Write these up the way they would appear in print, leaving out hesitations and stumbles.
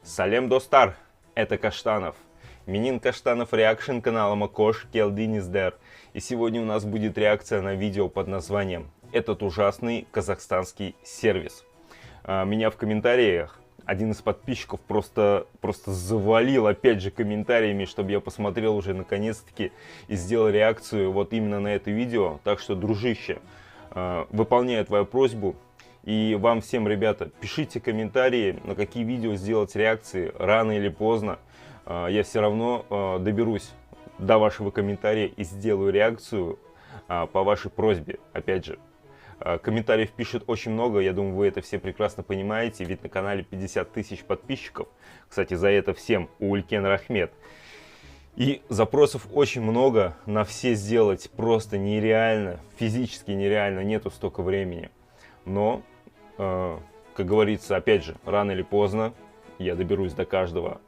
Салем достар, это Каштанов. Минин Каштанов реакшн канала Макош Келдиниздер. И сегодня у нас будет реакция на видео под названием «Этот ужасный казахстанский сервис». Меня в комментариях один из подписчиков просто завалил опять же комментариями, чтобы я посмотрел уже наконец-таки и сделал реакцию вот именно на это видео. Так что, дружище, выполняю твою просьбу. И вам всем, ребята, пишите комментарии, на какие видео сделать реакции, рано или поздно. Я все равно доберусь до вашего комментария и сделаю реакцию по вашей просьбе. Опять же, комментариев пишут очень много, я думаю, вы это все прекрасно понимаете, ведь на канале 50 тысяч подписчиков. Кстати, за это всем Улькен Рахмет. И запросов очень много, на все сделать просто нереально, физически нереально, нету столько времени. Но, как говорится, опять же, рано или поздно я доберусь до каждого.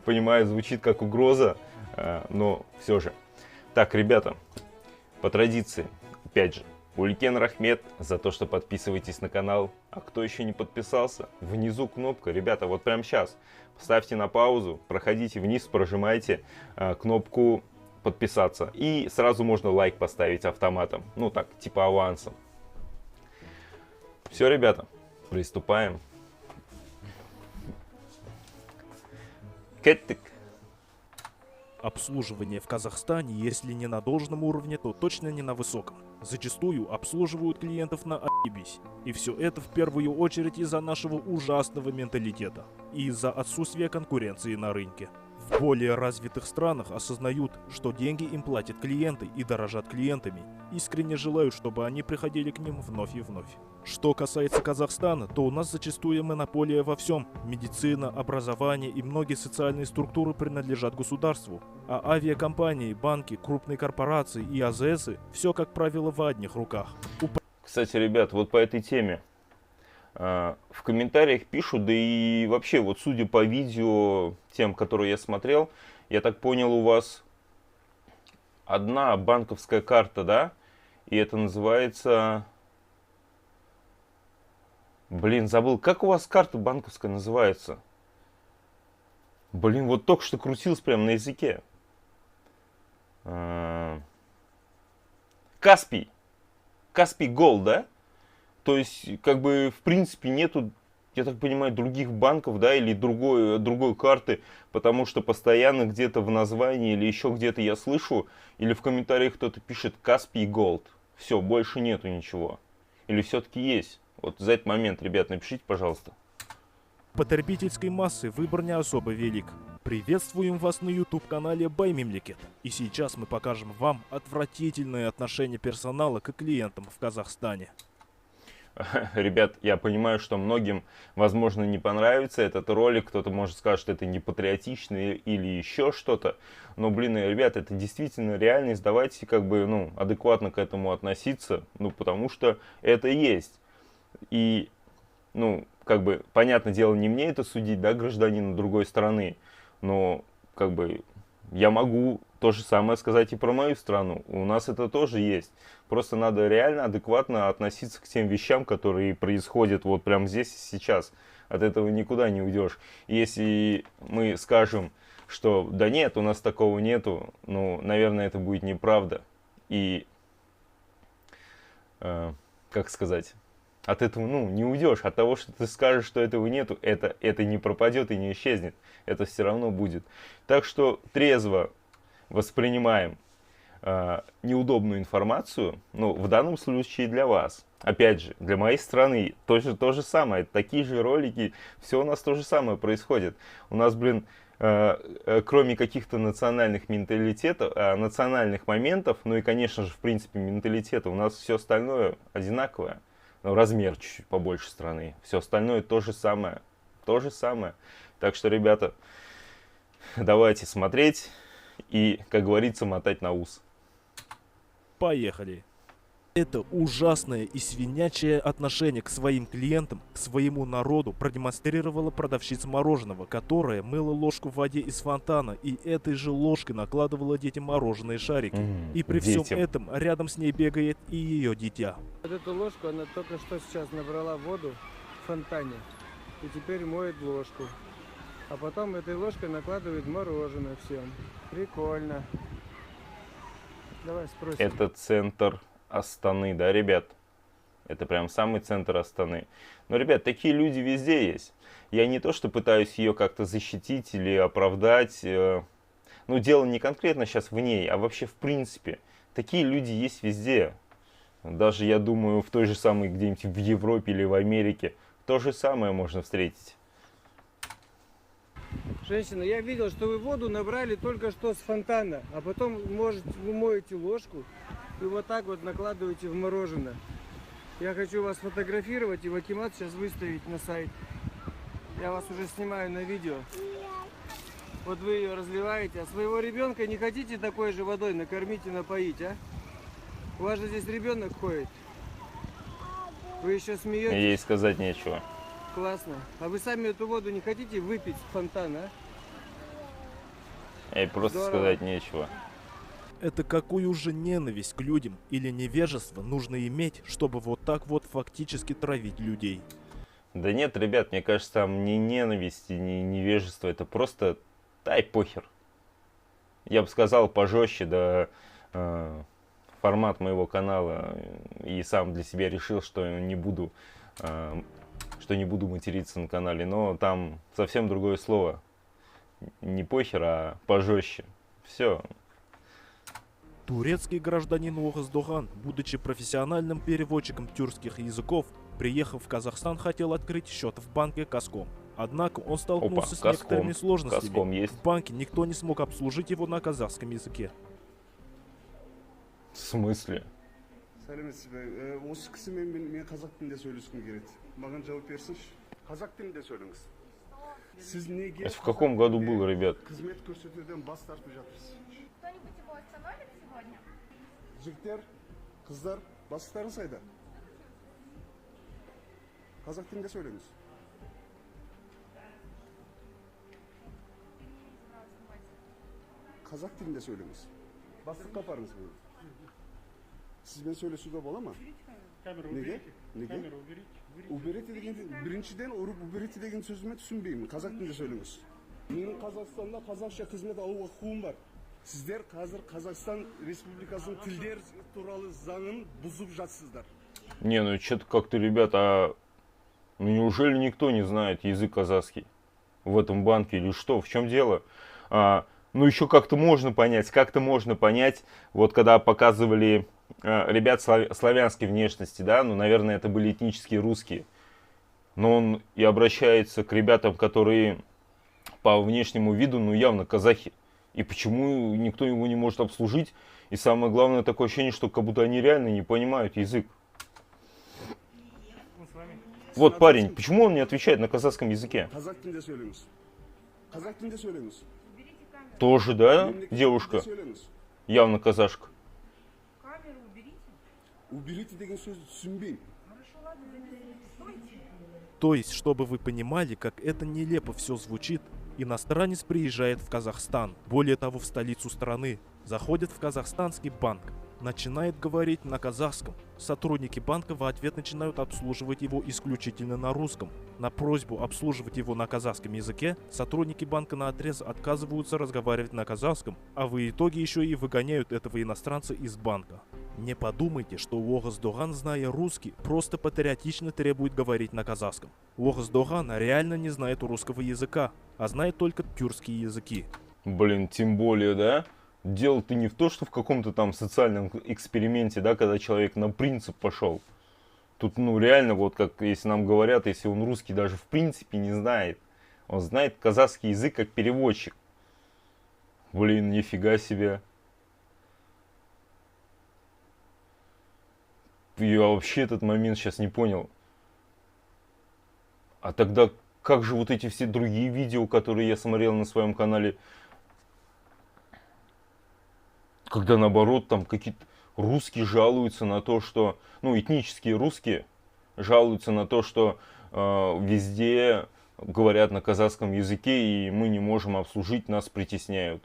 Понимаю, звучит как угроза, но все же. Так, ребята, по традиции, опять же, Улькен Рахмет за то, что подписываетесь на канал. А кто еще не подписался, внизу кнопка. Ребята, вот прямо сейчас ставьте на паузу, проходите вниз, прожимайте кнопку подписаться. И сразу можно лайк поставить автоматом. Ну так, типа авансом. Все, ребята, приступаем. Кеттик. Обслуживание в Казахстане, если не на должном уровне, то точно не на высоком. Зачастую обслуживают клиентов на ***бись. И все это в первую очередь из-за нашего ужасного менталитета и из-за отсутствия конкуренции на рынке. В более развитых странах осознают, что деньги им платят клиенты и дорожат клиентами. Искренне желают, чтобы они приходили к ним вновь и вновь. Что касается Казахстана, то у нас зачастую монополия во всем. Медицина, образование и многие социальные структуры принадлежат государству. А авиакомпании, банки, крупные корпорации и АЗСы – все, как правило, в одних руках. Кстати, ребят, вот по этой теме в комментариях пишут, да и вообще, вот судя по видео, тем, которые я смотрел, я так понял, у вас одна банковская карта, да? И это называется... Блин, забыл, как у вас карта банковская называется? Блин, вот только что крутилась прямо на языке. Каспий. Каспий Голд, да? То есть, как бы, в принципе, нету, я так понимаю, других банков, да, или другой карты, потому что постоянно где-то в названии или еще где-то я слышу, или в комментариях кто-то пишет Каспий Голд. Все, больше нету ничего. Или все-таки есть? Вот за этот момент, ребят, напишите, пожалуйста. Потребительской массы выбор не особо велик. Приветствуем вас на YouTube-канале Баймемлекет. И сейчас мы покажем вам отвратительное отношение персонала к клиентам в Казахстане. Ребят, я понимаю, что многим, возможно, не понравится этот ролик. Кто-то может сказать, что это не патриотично или еще что-то. Но, блин, ребят, это действительно реальность. Давайте, как бы, ну, адекватно к этому относиться. Ну, потому что это есть. И, ну, как бы, понятное дело, не мне это судить, да, гражданина другой страны. Но, как бы, я могу то же самое сказать и про мою страну. У нас это тоже есть. Просто надо реально адекватно относиться к тем вещам, которые происходят вот прямо здесь и сейчас. От этого никуда не уйдешь. Если мы скажем, что да нет, у нас такого нету, ну, наверное, это будет неправда. И, как сказать... От этого, ну, не уйдешь. От того, что ты скажешь, что этого нету, это не пропадет и не исчезнет. Это все равно будет. Так что трезво воспринимаем неудобную информацию. Ну, в данном случае для вас. Опять же, для моей страны то же самое. Такие же ролики. Все у нас то же самое происходит. У нас, блин, кроме каких-то национальных менталитетов, национальных моментов, ну и, конечно же, в принципе, менталитета, у нас все остальное одинаковое. Но размер чуть-чуть побольше страны. Все остальное то же самое. То же самое. Так что, ребята, давайте смотреть и, как говорится, мотать на ус. Поехали. Это ужасное и свинячее отношение к своим клиентам, к своему народу продемонстрировала продавщица мороженого, которая мыла ложку в воде из фонтана и этой же ложкой накладывала детям мороженые шарики. И при всем этом рядом с ней бегает и ее дитя. Вот эту ложку она только что сейчас набрала воду в фонтане и теперь моет ложку. А потом этой ложкой накладывают мороженое всем. Прикольно. Давай спросим. Это центр Астаны, да, ребят? Это прям самый центр Астаны. Но, ребят, такие люди везде есть. Я не то, что пытаюсь ее как-то защитить или оправдать. Ну, дело не конкретно сейчас в ней, а вообще в принципе. Такие люди есть везде. Даже, я думаю, в той же самой где-нибудь в Европе или в Америке. То же самое можно встретить. Женщина, я видел, что вы воду набрали только что с фонтана, а потом, может, вы моете ложку и вот так вот накладываете в мороженое. Я хочу вас фотографировать и в Акимат сейчас выставить на сайт. Я вас уже снимаю на видео. Вот вы ее разливаете, а своего ребенка не хотите такой же водой накормить и напоить, а? У вас же здесь ребенок ходит. Вы еще смеетесь? Ей сказать нечего. Классно. А вы сами эту воду не хотите выпить с фонтана, а? Ей просто Здорово. сказать нечего. Это какую же ненависть к людям или невежество нужно иметь, чтобы вот так вот фактически травить людей? Да нет, ребят, мне кажется, там ни ненависть, ни невежество. Это просто дай похер. Я бы сказал пожестче, да, формат моего канала. И сам для себя решил, что не буду материться на канале. Но там совсем другое слово. Не похер, а пожестче. Все. Турецкий гражданин Огас Доган, будучи профессиональным переводчиком тюркских языков, приехав в Казахстан, хотел открыть счет в банке Казком. Однако он столкнулся с некоторыми сложностями. Казком есть. В банке никто не смог обслужить его на казахском языке. В смысле? Сәлеметсіз бе? Осы кісімен мен қазақ тілінде сөйлескім келеді. Маған жауап берсінші. Қазақ тілінде сөйлеңіз. Сіз неге Это в каком году было, ребят? қызмет көрсетуден бас тартып жатырсыз? Кто-нибудь его остановит сегодня? Жігіттер, қыздар, бастықтарыңыз қайда? Қазақ тілінде сөйлеңіз. Қазақ тілінде сөйлеңіз. Бастыққа апарыңыз мені. Сізбен сөйлесуге бола ма? Неге? Неге? Уберите деген біріншіден уберите деген сөзіме түсінбеймін. Қазақ тілінде сөйлеңіз. Менің Қазақстанда қазақша қызмет алуға құқығым бар. Сіздер қазір Қазақстан Республикасының тілдер туралы заңын бұзып жатсыздар. Не, ну что-то как-то, ребята, ну неужели никто не знает язык казахский в этом банке или что? В чем дело? Ну еще как-то можно понять, вот когда показывали ребят славянской внешности, да, ну, наверное, это были этнические русские. Но он и обращается к ребятам, которые по внешнему виду, ну, явно казахи. И почему никто его не может обслужить? И самое главное, такое ощущение, что как будто они реально не понимают язык. Вот парень, почему он не отвечает на казахском языке? Қазақ тілінде сөйлеңіз. Қазақ тілінде сөйлеңіз. Тоже, да, Мемлекеттік девушка? тілде сөйлеңіз. Явно казашка. Камеру уберите. Уберите деген сөзді түсінбеймін. Хорошо, ладно, стойте. То есть, чтобы вы понимали, как это нелепо все звучит, иностранец приезжает в Казахстан, более того, в столицу страны, заходит в казахстанский банк, начинает говорить на казахском. Сотрудники банка в ответ начинают обслуживать его исключительно на русском. На просьбу обслуживать его на казахском языке сотрудники банка наотрез отказываются разговаривать на казахском, а в итоге еще и выгоняют этого иностранца из банка. Не подумайте, что Огас Доган, зная русский, просто патриотично требует говорить на казахском. Огас Доган реально не знает русского языка, а знает только тюркские языки. Блин, тем более, да? Дело-то не в том, что в каком-то там социальном эксперименте, да, когда человек на принцип пошел. Тут, ну, реально, вот как если нам говорят, если он русский даже в принципе не знает, он знает казахский язык как переводчик. Блин, нифига себе. Я вообще этот момент сейчас не понял. А тогда как же вот эти все другие видео, которые я смотрел на своем канале, когда наоборот там какие-то русские жалуются на то, что, ну, этнические русские жалуются на то, что везде говорят на казахском языке, и мы не можем обслужить, нас притесняют.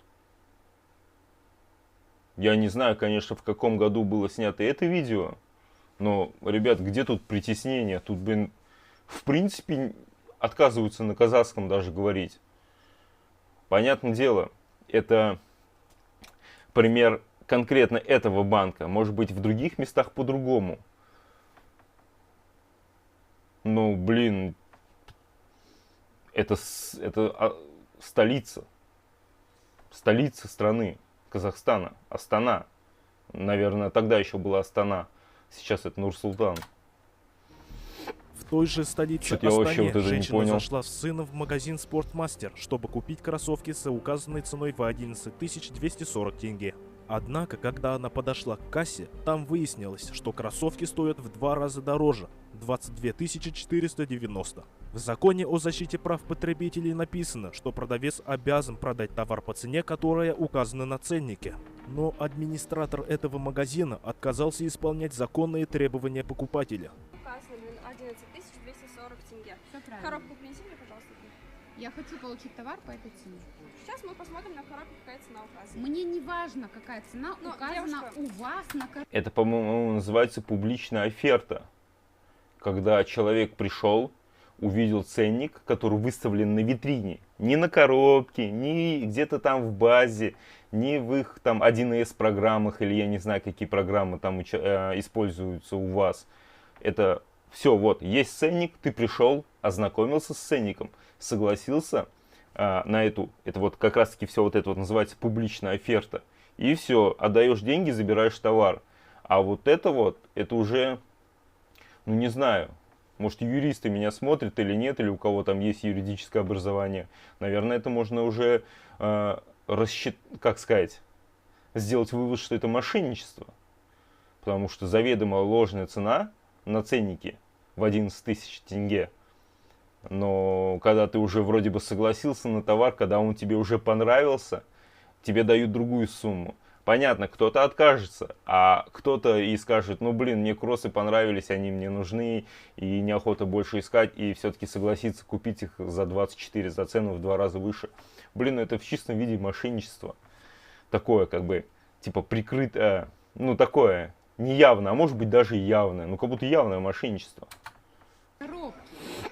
Я не знаю, конечно, в каком году было снято это видео, но, ребят, где тут притеснение? Тут, блин, в принципе, отказываются на казахском даже говорить. Понятное дело, это пример конкретно этого банка. Может быть, в других местах по-другому. Ну, блин, это столица. Столица страны Казахстана. Астана. Наверное, тогда еще была Астана. Сейчас это Нур-Султан. В той же столице Что-то я вообще Астане вот это не женщина понял. зашла с сыном в магазин «Спортмастер», чтобы купить кроссовки с указанной ценой в 11 240 тенге. Однако, когда она подошла к кассе, там выяснилось, что кроссовки стоят в 2 раза дороже – 22 490. В законе о защите прав потребителей написано, что продавец обязан продать товар по цене, которая указана на ценнике. Но администратор этого магазина отказался исполнять законные требования покупателя. Указано 11 240 тенге. Все правильно. Коробку принеси мне, пожалуйста. Я хочу получить товар по этой цене. Сейчас мы посмотрим на коробку, какая цена указана. Мне не важно, какая цена Ну, указана девушка- у вас на коробке. Это, по-моему, называется публичная оферта. Когда человек пришел, увидел ценник, который выставлен на витрине. Не на коробке, не где-то там в базе, не в их там 1С программах, или я не знаю, какие программы там используются у вас. Это все, вот, есть ценник, ты пришел, ознакомился с ценником, согласился на эту, это вот как раз таки все вот это вот называется публичная оферта. И все, отдаешь деньги, забираешь товар. А вот, это уже, ну не знаю, может юристы меня смотрят или нет, или у кого там есть юридическое образование. Наверное, это можно уже, как сказать, сделать вывод, что это мошенничество. Потому что заведомо ложная цена на ценнике в 11 тысяч тенге. Но когда ты уже вроде бы согласился на товар, когда он тебе уже понравился, тебе дают другую сумму. Понятно, кто-то откажется, а кто-то и скажет, ну блин, мне кроссы понравились, они мне нужны, и неохота больше искать, и все-таки согласится купить их за 24, за цену в 2 раза выше. Блин, это в чистом виде мошенничество. Такое, как бы, типа прикрытое, ну такое, неявное, а может быть даже и явное, ну как будто явное мошенничество. Коробки.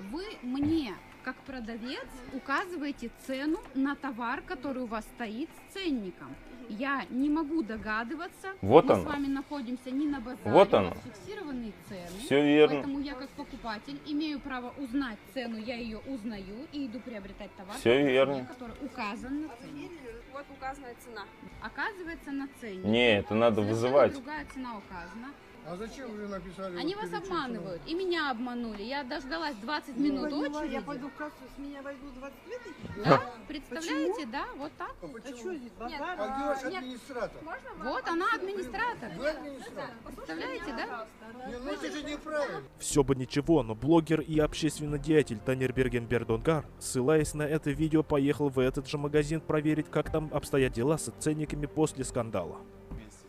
Вы мне, как продавец, указываете цену на товар, который у вас стоит с ценником. Я не могу догадываться. Вот Мы оно. с вами находимся не на базаре, Вот у оно. вас фиксированные цены. Все верно. Поэтому я как покупатель имею право узнать цену, я ее узнаю и иду приобретать товар, Всё по цене, верно. который указан на цене. Вот указанная цена. Оказывается, на цене. Не, это надо совершенно вызывать. другая цена указана. А зачем вы написали? Они вас обманывают. И меня обманули. Я дождалась 20 минут очереди. Я пойду в кассу, с меня возьмут 22 тысячи? Да, представляете, да, вот так. А что здесь, Нет, базар? А где ваш Нет. администратор? Можно вам? Вот она администратор. Вы администратор? Представляете, да? Не, ну это же неправильно. Все бы ничего, но блогер и общественный деятель Танирберген Бердонгар, ссылаясь на это видео, поехал в этот же магазин проверить, как там обстоят дела с ценниками после скандала. месте.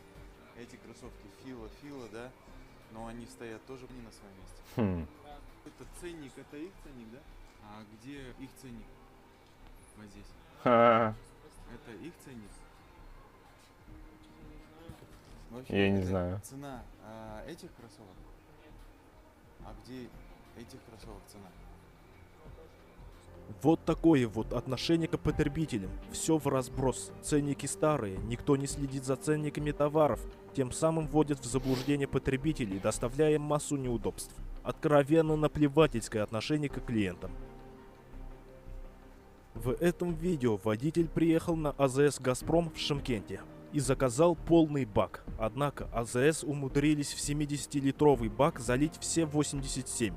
Эти кроссовки Фила, да? Но они стоят тоже не на своем месте. Хм. Это ценник, это их ценник, да? А где их ценник? Вот здесь. Ха, Это их ценник? Я не это знаю. Цена этих кроссовок? А где этих кроссовок цена? Вот такое вот отношение к потребителям. Все в разброс. Ценники старые, никто не следит за ценниками товаров. Тем самым вводят в заблуждение потребителей, доставляя массу неудобств. Откровенно наплевательское отношение к клиентам. В этом видео водитель приехал на АЗС «Газпром» в Шымкенте и заказал полный бак. Однако АЗС умудрились в 70-литровый бак залить все 87.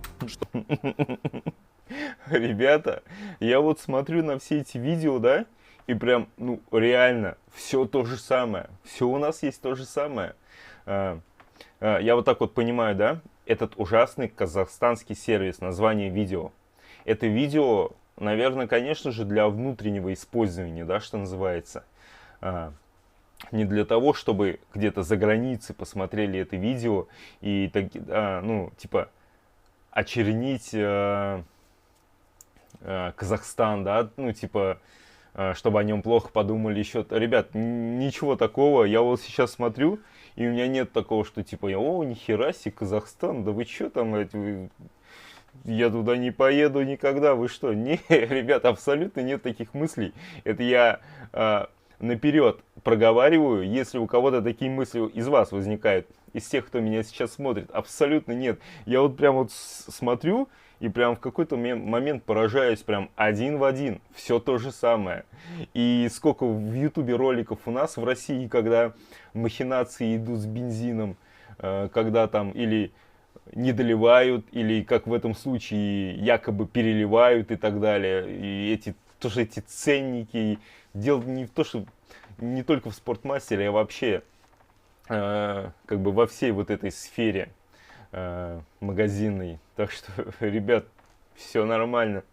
Ребята, я вот смотрю на все эти видео, да, и прям, ну, реально, все то же самое. Все у нас есть то же самое. Я вот так вот понимаю, да, этот ужасный казахстанский сервис, название видео. Это видео, наверное, конечно же, для внутреннего использования, да, что называется. Не для того, чтобы где-то за границей посмотрели это видео и, ну, типа, очернить Казахстан, да, ну, типа, чтобы о нем плохо подумали еще. Ребят, ничего такого, я вот сейчас смотрю, и у меня нет такого, что, типа, о, нихера себе, Казахстан, да вы что там, я туда не поеду никогда, вы что? Не, ребята, абсолютно нет таких мыслей. Это я наперед проговариваю, если у кого-то такие мысли из вас возникают, из тех, кто меня сейчас смотрит, абсолютно нет. Я вот прям вот смотрю и прям в какой-то момент поражаюсь прям один в один. Все то же самое. И сколько в Ютубе роликов у нас в России, когда махинации идут с бензином, когда там или не доливают, или как в этом случае якобы переливают и так далее. И эти тоже эти ценники. Дело не в то, что не только в Спортмастере, а вообще как бы во всей вот этой сфере магазинной. Так что, ребят, все нормально.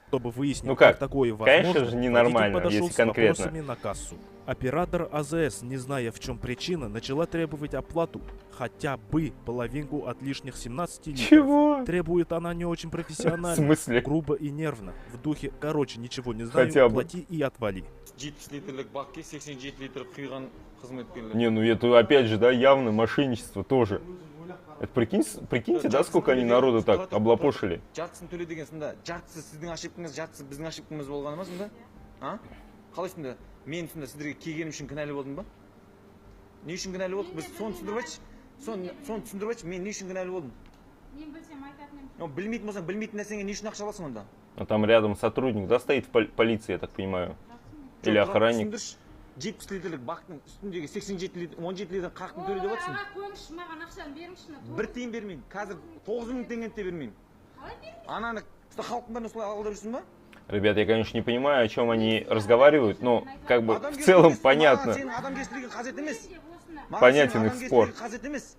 Чтобы выяснить, Ну как как? такое возможно, Конечно же, ненормально, водитель подошел если с конкретно. вопросами на кассу. Оператор АЗС, не зная в чем причина, начала требовать оплату хотя бы половинку от лишних 17 литров. Чего? Требует она не очень В профессионально, смысле? грубо и нервно. В духе, короче, ничего не знаю, Хотя бы. плати и отвали. 70 литрлік бакке 87 литр құйған қызметкерлер. Не, ну это опять же, да, явно мошенничество тоже. Это прикиньте, да, сколько они народу так облапошили. Жартысын төле дегенсің да, жартысы сіздің ошибкаңыз, жартысы біздің ошибкамыз болғаны ма сонда? А? Қалайсың да, мен сонда сіздерге келгенім үшін кінәлі болдым ба? Не үшін кінәлі болдық? Біз соны түсіндіріп айтшы. Соны түсіндіріп айтшы, мен не үшін кінәлі болдым? Мен білсем айтатын. Білмейтін болсаң, білмейтін нәрсеңе не үшін ақша аласың онда? А там рядом сотрудник, да, стоит в полиции, я так понимаю. Или охранник. Түсіндірші, 70 литрлік бактың үстіндегі 87 литр, 17 литр қақтың төле деп жатсың. Қойыңызшы, маған ақшаны беріңізші. Бір тиын бермеймін. Қазір 9000 теңгені де бермеймін. Қалай бермейсің? Ананы халықтың бәрін осылай алдырып жүрсің ба? Ребят, я, конечно, не понимаю, о чем они разговаривают, но как бы в Адамгершілік целом емес, понятно. маған сенің адамгершілігің қажет емес. Понятен их спор. Қажет емес.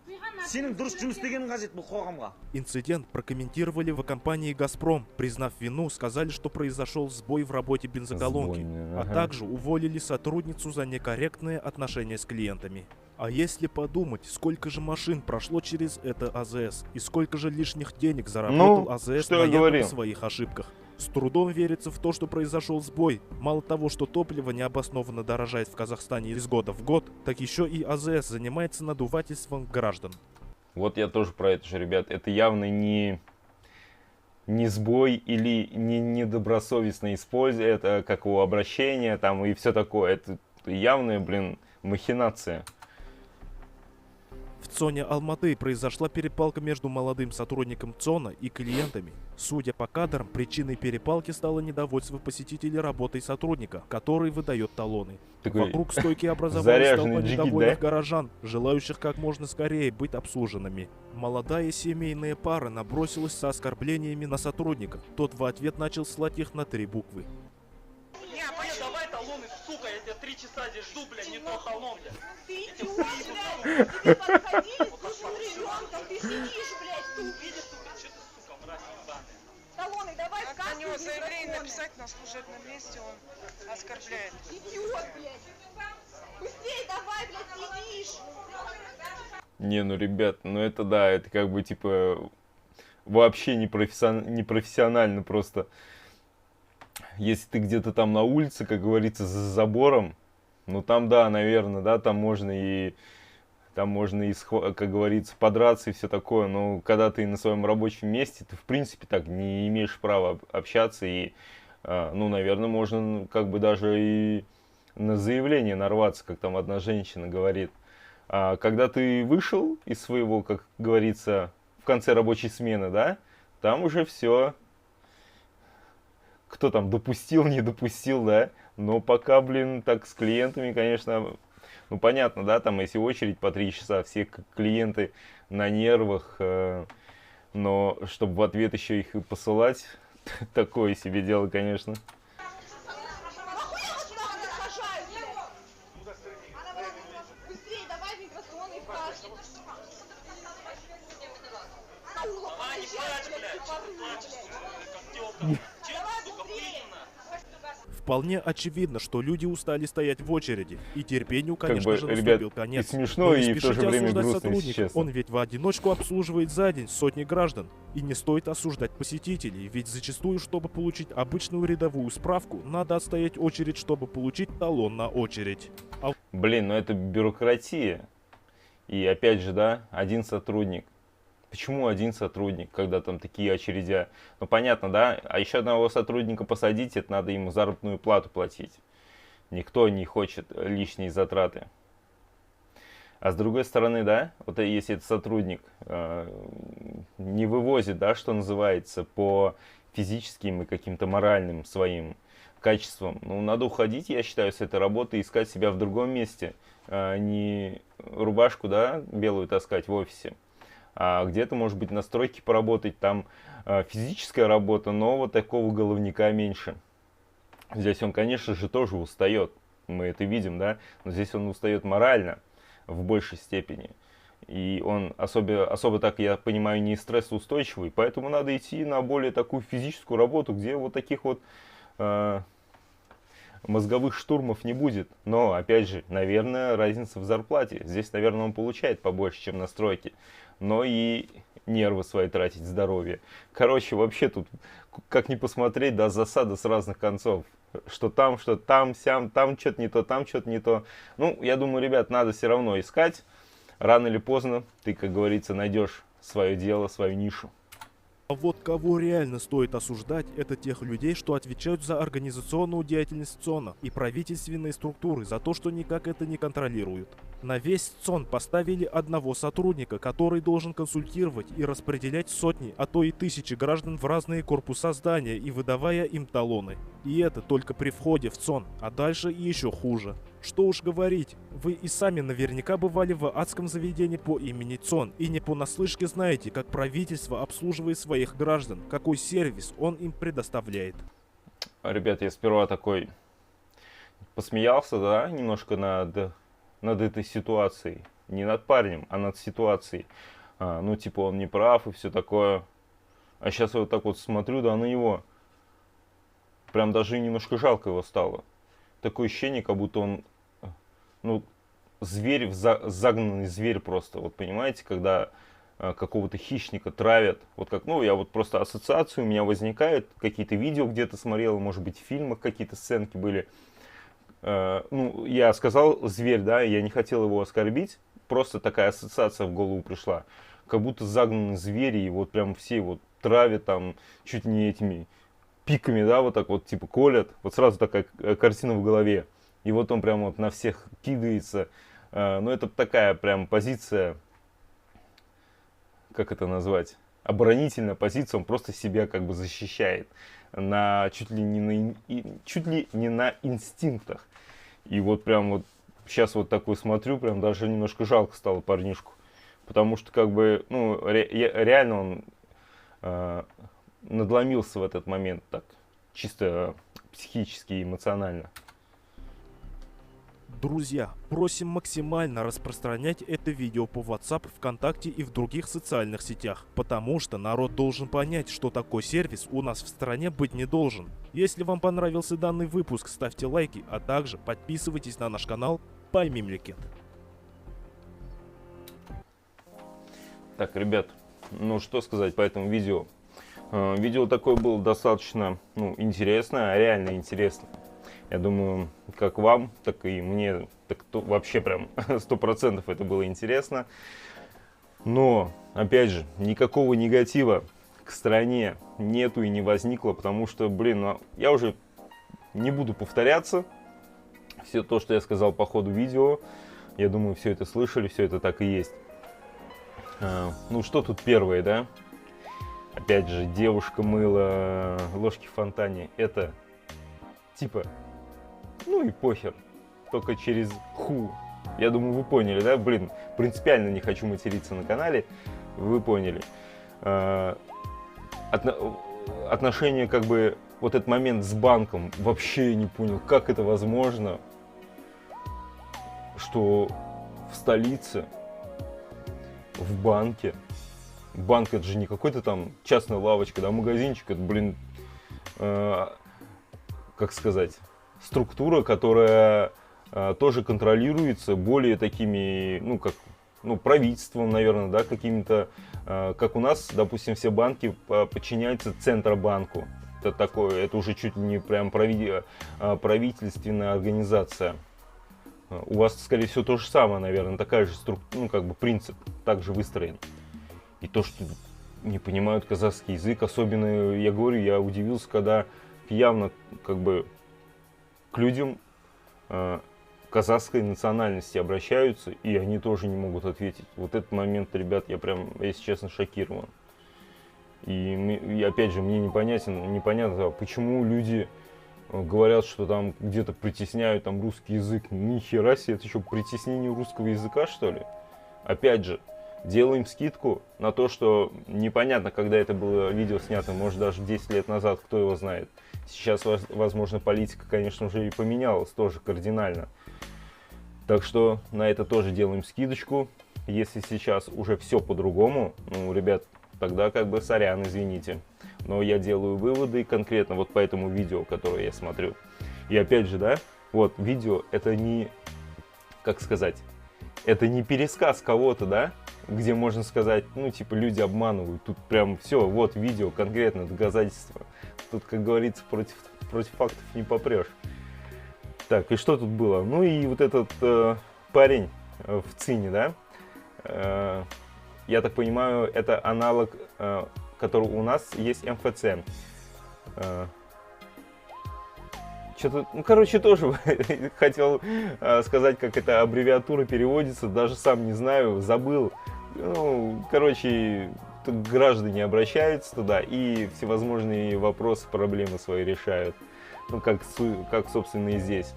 Сенің дұрыс жұмыс істегенің қажет бұл қоғамға. Инцидент прокомментировали в компании «Газпром». Признав вину, сказали, что произошел сбой в работе бензоколонки, Сбой, а ага. также уволили сотрудницу за некорректные отношения с клиентами. А если подумать, сколько же машин прошло через это АЗС и сколько же лишних денег заработал АЗС что на я якобы говорил. своих ошибках. С трудом верится в то, что произошел сбой. Мало того, что топливо необоснованно дорожает в Казахстане из года в год, так еще и АЗС занимается надувательством граждан. Вот я тоже про это же, ребят. Это явно не сбой или не недобросовестное использование, это как его обращение там и все такое. Это явная, блин, махинация. В ЦОНе Алматы произошла перепалка между молодым сотрудником ЦОНа и клиентами. Судя по кадрам, причиной перепалки стало недовольство посетителей работой сотрудника, который выдает талоны. Такой Вокруг стойки образовалась заряженный толпа джигит, недовольных да? горожан, желающих как можно скорее быть обслуженными. Молодая семейная пара набросилась со оскорблениями на сотрудника. Тот в ответ начал слать их на 3 буквы. Давай талоны, сука, я тебя 3 часа здесь жду, блядь, не то талон, блядь. Ты идиот, блядь! Тебе подходили, слушай, ребенка, ты сидишь, блядь, тупишь. Че ты, сука, мразь ебаная? Талоны давай в На кассу, него заявление микрофоны. написать на служебном месте, он оскорбляет. Идиот, блядь! Быстрее давай, блядь, сидишь! Не, ну, ребят, ну это да, это как бы типа вообще непрофессионально просто. Если ты где-то там на улице, как говорится, за забором, ну там да, наверное, да, там можно и как говорится, подраться и все такое. Но когда ты на своем рабочем месте, ты в принципе так не имеешь права общаться и, ну, наверное, можно как бы даже и на заявление нарваться, как там одна женщина говорит. А когда ты вышел из своего, как говорится, в конце рабочей смены, да, там уже все. Кто там допустил, не допустил, да. Но пока, блин, так с клиентами, конечно, ну понятно, да, там если очередь по 3 часа, все клиенты на нервах, но чтобы в ответ еще их и посылать, такое себе дело, конечно. Нахуя вы сюда сажают, блядь? Она говорит, быстрее давай микрофоны в кассу. Она улов приезжает, блядь, тупорылый, блядь. Давай быстрее! Вполне очевидно, что люди устали стоять в очереди, и терпению, Как конечно бы, же, ребят, наступил конец. и смешно, Но не и в то же спешите время осуждать грустно, если сотрудника, честно. он ведь в одиночку обслуживает за день сотни граждан. И не стоит осуждать посетителей, ведь зачастую, чтобы получить обычную рядовую справку, надо отстоять очередь, чтобы получить талон на очередь. Блин, ну это бюрократия. И опять же, да, один сотрудник. Почему один сотрудник, когда там такие очередя? Ну понятно, да? А еще одного сотрудника посадить, это надо ему заработную плату платить. Никто не хочет лишние затраты. А с другой стороны, да, вот если этот сотрудник не вывозит, да, что называется, по физическим и каким-то моральным своим качествам, ну, надо уходить, я считаю, с этой работы и искать себя в другом месте. Не рубашку, да, белую таскать в офисе, а где-то, может быть, на стройке поработать, там физическая работа, но вот такого головника меньше. Здесь он, конечно же, тоже устает, мы это видим, да, но здесь он устает морально в большей степени. И он особо так, я понимаю, не стрессоустойчивый, поэтому надо идти на более такую физическую работу, где вот таких вот мозговых штурмов не будет. Но, опять же, наверное, разница в зарплате. Здесь, наверное, он получает побольше, чем на стройке. Но и нервы свои тратить, здоровье. Короче, вообще тут, как ни посмотреть, да, засада с разных концов. Что там, сям, там что-то не то, там что-то не то. Ну, я думаю, ребят, надо все равно искать. Рано или поздно ты, как говорится, найдешь свое дело, свою нишу. А вот кого реально стоит осуждать, это тех людей, что отвечают за организационную деятельность ЦОНа и правительственные структуры за то, что никак это не контролируют. На весь ЦОН поставили одного сотрудника, который должен консультировать и распределять сотни, а то и тысячи граждан в разные корпуса здания и выдавая им талоны. И это только при входе в ЦОН, а дальше и еще хуже. Что уж говорить, вы и сами наверняка бывали в адском заведении по имени ЦОН и не понаслышке знаете, как правительство обслуживает своих граждан, какой сервис он им предоставляет. Ребят, я сперва такой посмеялся, да, немножко над этой ситуацией. Не над парнем, а над ситуацией. Ну, типа, он не прав и все такое. А сейчас я вот так вот смотрю, да, на него. Прям даже немножко жалко его стало. Такое ощущение, как будто он, ну, зверь, загнанный зверь просто. Вот понимаете, когда какого-то хищника травят. Вот как, ну, я вот просто ассоциации у меня возникают. Какие-то видео где-то смотрел, может быть, в фильмах какие-то сценки были. Ну, я сказал зверь, да, я не хотел его оскорбить. Просто такая ассоциация в голову пришла. Как будто загнанный зверь, и вот прям все вот травят там чуть не этими пиками, да, вот так вот типа колят. Вот сразу такая картина в голове. И вот он прям вот на всех кидается. Ну, это такая прям позиция, как это назвать, оборонительная позиция. Он просто себя как бы защищает. Чуть ли не на инстинктах. И вот прям вот сейчас вот такой смотрю, прям даже немножко жалко стало парнишку. Потому что как бы, ну, реально он надломился в этот момент так, чисто психически и эмоционально. Друзья, просим максимально распространять это видео по WhatsApp, ВКонтакте и в других социальных сетях, потому что народ должен понять, что такой сервис у нас в стране быть не должен. Если вам понравился данный выпуск, ставьте лайки, а также подписывайтесь на наш канал Пай Мемлекет. Так, ребят, ну что сказать по этому видео. Видео такое было достаточно, ну, интересное, реально интересное. Я думаю, как вам, так и мне, так вообще прям 100% это было интересно. Но, опять же, никакого негатива к стране нету и не возникло, потому что, блин, ну, я уже не буду повторяться. Все то, что я сказал по ходу видео, я думаю, все это слышали, все это так и есть. Ну, что тут первое, да? Опять же, девушка мыла ложки в фонтане. Это типа, ну и похер. Только через ху. Я думаю, вы поняли, да? Блин, принципиально не хочу материться на канале. Вы поняли. Отношение, как бы, вот этот момент с банком. Вообще я не понял, как это возможно, что в столице, в банке, банк это же не какой-то там частная лавочка, да, магазинчик, это, блин, как сказать, структура, которая тоже контролируется более такими, ну, как, ну, правительством, наверное, да, какими-то, как у нас, допустим, все банки подчиняются Центробанку. Это такое, это уже чуть ли не прям правительственная организация. У вас, скорее всего, то же самое, наверное, такая же структура, ну, как бы принцип также выстроен. И то, что не понимают казахский язык, особенно, я говорю, я удивился, когда явно как бы к людям казахской национальности обращаются, и они тоже не могут ответить. Вот этот момент, ребят, я прям, если честно, шокирован. И опять же, мне непонятно, почему люди говорят, что там где-то притесняют там русский язык. Ни хера себе, это еще притеснение русского языка, что ли? Опять же, делаем скидку на то, что непонятно, когда это было видео снято, может даже 10 лет назад, кто его знает. Сейчас, возможно, политика, конечно, уже и поменялась тоже кардинально. Так что на это тоже делаем скидочку. Если сейчас уже все по-другому, ну, ребят, тогда как бы сорян, извините. Но я делаю выводы конкретно вот по этому видео, которое я смотрю. И опять же, да, вот видео это не, как сказать, это не пересказ кого-то, да, где можно сказать, ну, типа, люди обманывают. Тут прям все, вот видео, конкретно доказательства. Тут, как говорится, против фактов не попрешь. Так, и что тут было? Ну и вот этот парень в ЦИНе, да, я так понимаю, это аналог, который у нас есть МФЦ. Что-то, ну, короче, тоже хотел сказать, как эта аббревиатура переводится, даже сам не знаю, забыл. Ну, короче, граждане обращаются туда и всевозможные вопросы, проблемы свои решают. Ну, как собственно, и здесь,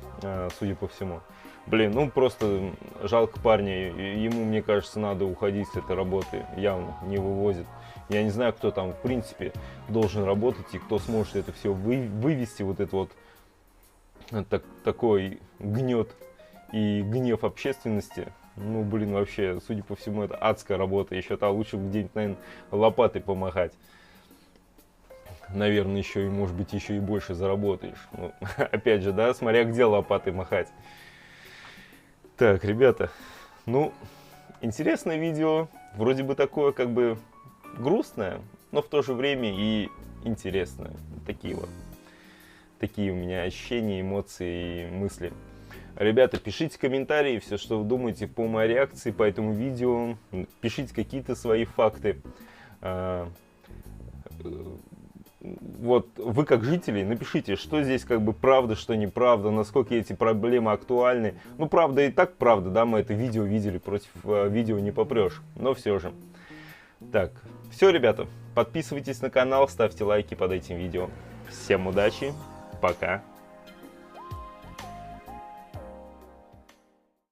судя по всему. Блин, ну просто жалко парня, ему, мне кажется, надо уходить с этой работы, явно не вывозит. Я не знаю, кто там, в принципе, должен работать и кто сможет это все вывести, вот это вот такой гнет и гнев общественности. Ну, блин, вообще, судя по всему, это адская работа, еще-то лучше где-нибудь, наверное, лопатой помахать. Наверное, еще и, может быть, еще и больше заработаешь. Ну, опять же, да, смотря где лопатой махать. Так, ребята, ну, интересное видео, вроде бы такое, как бы, грустное, но в то же время и интересное. Такие у меня ощущения, эмоции и мысли. Ребята, пишите комментарии, все, что вы думаете по моей реакции по этому видео. Пишите какие-то свои факты. Вот вы как жители напишите, что здесь как бы правда, что неправда, насколько эти проблемы актуальны. Ну, правда и так правда, да, мы это видео видели, против видео не попрешь, но все же. Так, все, ребята, подписывайтесь на канал, ставьте лайки под этим видео. Всем удачи, пока.